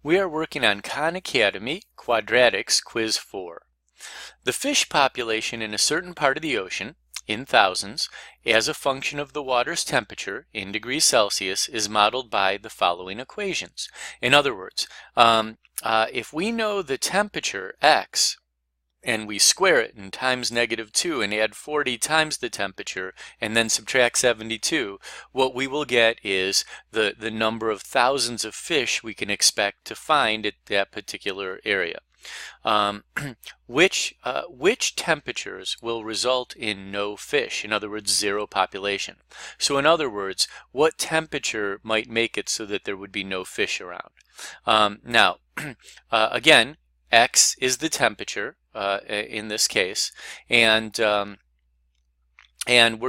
We are working on Khan Academy Quadratics Quiz 4. The fish population in a certain part of the ocean, in thousands, as a function of the water's temperature in degrees Celsius is modeled by the following equations. In other words, if we know the temperature, x, and we square it and times -2 and add 40 times the temperature and then subtract 72, what we will get is the number of thousands of fish we can expect to find at that particular area. Which temperatures will result in no fish? In other words, zero population. So in other words, what temperature might make it so that there would be no fish around? Now, again, x is the temperature in this case, and we're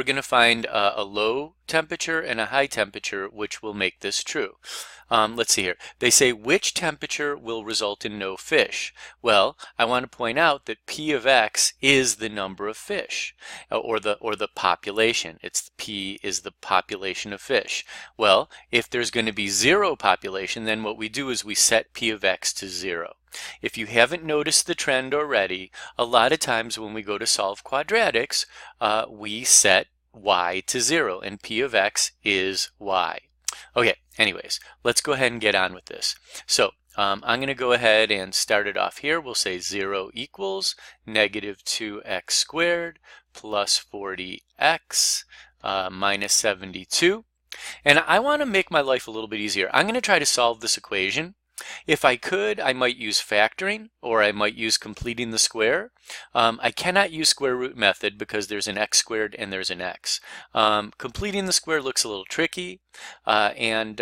going to find a low temperature and a high temperature which will make this true. Let's see here. They say which temperature will result in no fish? Well, I want to point out that P of x is the number of fish, or the population. P is the population of fish. Well, if there's going to be zero population, then what we do is we set P of x to 0. If you haven't noticed the trend already, a lot of times when we go to solve quadratics, we set y to 0, and P of x is y. Okay, anyways, let's go ahead and get on with this. So I'm going to go ahead and start it off here. We'll say 0 equals -2x squared plus 40x minus 72. And I want to make my life a little bit easier. I'm going to try to solve this equation. If I could, I might use factoring, or I might use completing the square. I cannot use square root method because there's an x squared and there's an x. Completing the square looks a little tricky, and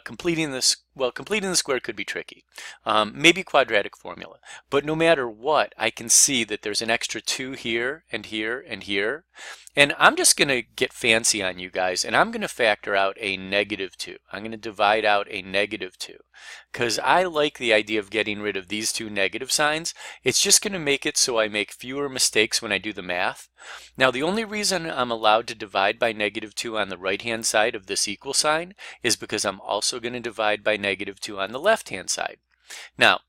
completing this. Well, completing the square could be tricky. Maybe quadratic formula. But no matter what, I can see that there's an extra 2 here and here and here. And I'm just going to get fancy on you guys, and I'm going to factor out a -2. I'm going to divide out a -2 because I like the idea of getting rid of these two negative signs. It's just going to make it so I make fewer mistakes when I do the math. Now, the only reason I'm allowed to divide by -2 on the right-hand side of this equal sign is because I'm also going to divide by -2 on the left-hand side. Now,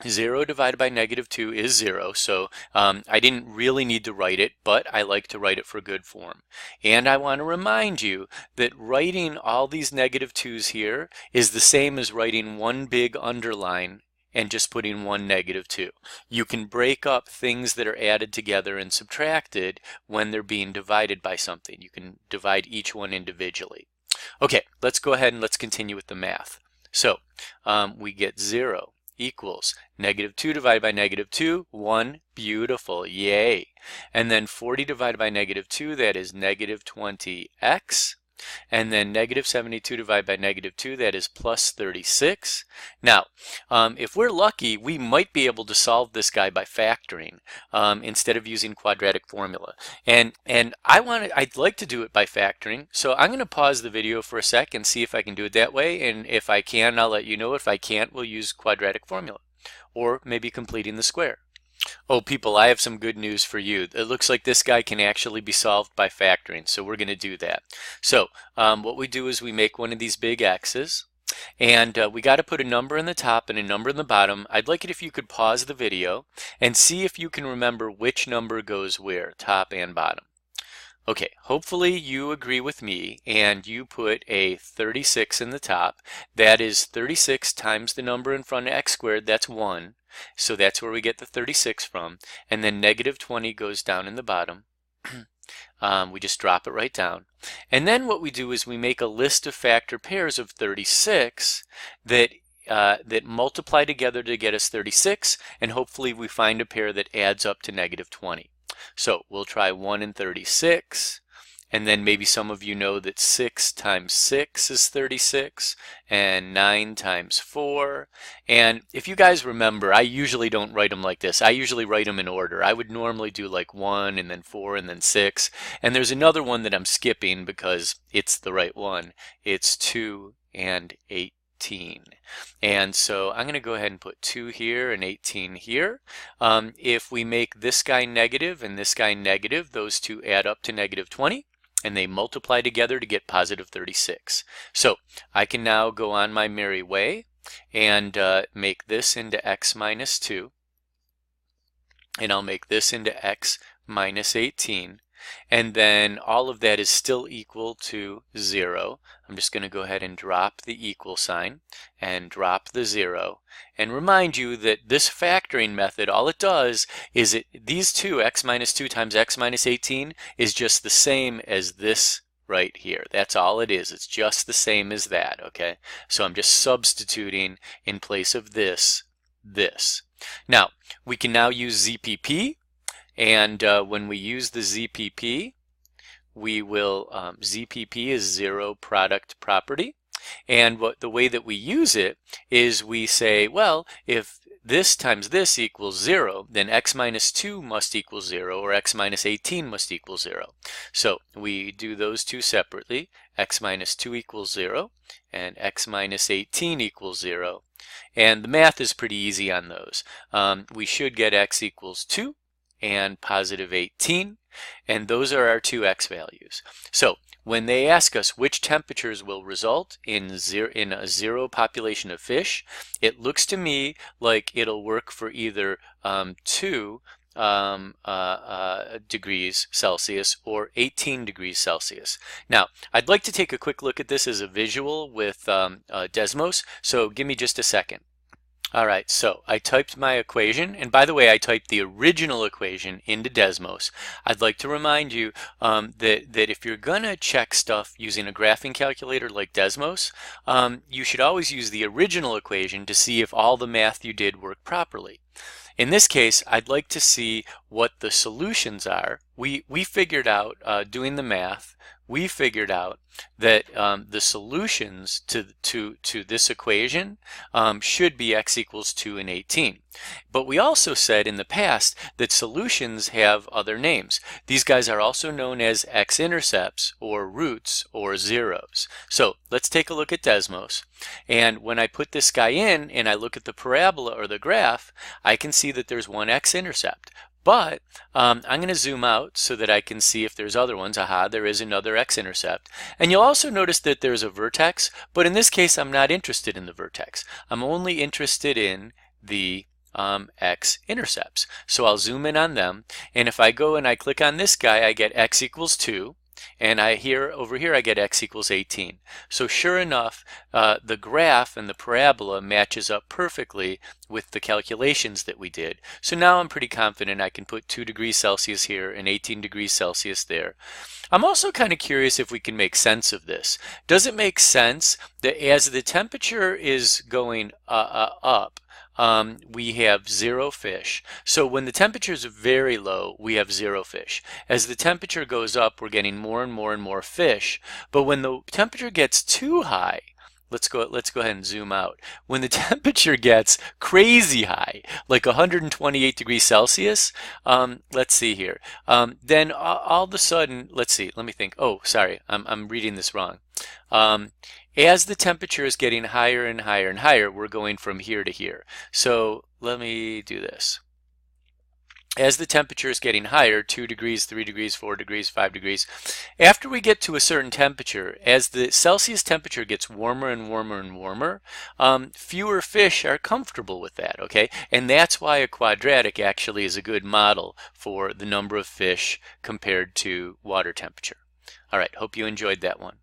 0 divided by -2 is 0, so I didn't really need to write it, but I like to write it for good form. And I want to remind you that writing all these -2's here is the same as writing one big underline and just putting one -2. You can break up things that are added together and subtracted when they're being divided by something. You can divide each one individually. Okay, let's go ahead and let's continue with the math. So we get 0 equals -2 divided by -2, 1, beautiful, yay. And then 40 divided by -2, that is -20x. And then -72 divided by -2, that is plus 36. Now, if we're lucky, we might be able to solve this guy by factoring instead of using quadratic formula. And I'd like to do it by factoring, so I'm going to pause the video for a sec and see if I can do it that way. And if I can, I'll let you know. If I can't, we'll use quadratic formula, or maybe completing the square. Oh, people, I have some good news for you. It looks like this guy can actually be solved by factoring, so we're going to do that. So what we do is we make one of these big x's, and we got to put a number in the top and a number in the bottom. I'd like it if you could pause the video and see if you can remember which number goes where, top and bottom. Okay, hopefully you agree with me and you put a 36 in the top. That is 36 times the number in front of x squared, that's 1. So that's where we get the 36 from. And then -20 goes down in the bottom. We just drop it right down. And then what we do is we make a list of factor pairs of 36 that multiply together to get us 36, and hopefully we find a pair that adds up to -20. So we'll try 1 and 36, and then maybe some of you know that 6 times 6 is 36, and 9 times 4. And if you guys remember, I usually don't write them like this. I usually write them in order. I would normally do like 1 and then 4 and then 6. And there's another one that I'm skipping because it's the right one. It's 2 and 8. And so I'm going to go ahead and put 2 here and 18 here. If we make this guy negative and this guy negative, those two add up to -20. and they multiply together to get positive 36. So I can now go on my merry way and make this into x minus 2, and I'll make this into x minus 18, and then all of that is still equal to 0. I'm just going to go ahead and drop the equal sign and drop the 0, and remind you that this factoring method, all it does is these two, x minus 2 times x minus 18, is just the same as this right here. That's all it is. It's just the same as that, okay? So I'm just substituting in place of this. Now, we can now use ZPP, and when we use the ZPP, we will, ZPP is zero product property, and the way that we use it is we say, well, if this times this equals 0, then x minus 2 must equal 0, or x minus 18 must equal 0. So we do those two separately. X minus 2 equals 0, and x minus 18 equals 0. And the math is pretty easy on those. We should get x equals 2 and positive 18, and those are our two x values. So when they ask us which temperatures will result in a zero population of fish, it looks to me like it'll work for either 2 degrees Celsius or 18 degrees Celsius. Now, I'd like to take a quick look at this as a visual with Desmos, so give me just a second. All right, so I typed my equation, and by the way, I typed the original equation into Desmos. I'd like to remind you that if you're going to check stuff using a graphing calculator like Desmos, you should always use the original equation to see if all the math you did worked properly. In this case, I'd like to see what the solutions are. We figured out, doing the math, we figured out that the solutions to this equation should be x equals 2 and 18. But we also said in the past that solutions have other names. These guys are also known as x-intercepts or roots or zeros. So let's take a look at Desmos. And when I put this guy in and I look at the parabola or the graph, I can see that there's one x-intercept. But I'm going to zoom out so that I can see if there's other ones. Aha, there is another x-intercept. And you'll also notice that there's a vertex, but in this case I'm not interested in the vertex. I'm only interested in the x-intercepts. So I'll zoom in on them, and if I go and I click on this guy, I get x equals 2. And over here I get x equals 18. So sure enough, the graph and the parabola matches up perfectly with the calculations that we did. So now I'm pretty confident I can put 2 degrees Celsius here and 18 degrees Celsius there. I'm also kind of curious if we can make sense of this. Does it make sense that as the temperature is going up, we have 0 fish. So when the temperature is very low, we have 0 fish. As the temperature goes up, we're getting more and more and more fish. But when the temperature gets too high, let's go ahead and zoom out. When the temperature gets crazy high, like 128 degrees Celsius, let's see here. Then all of a sudden, let's see, let me think. Oh, sorry, I'm reading this wrong. As the temperature is getting higher and higher and higher, we're going from here to here. So let me do this. As the temperature is getting higher, 2 degrees, 3 degrees, 4 degrees, 5 degrees, after we get to a certain temperature, as the Celsius temperature gets warmer and warmer and warmer, fewer fish are comfortable with that, okay? And that's why a quadratic actually is a good model for the number of fish compared to water temperature. All right, hope you enjoyed that one.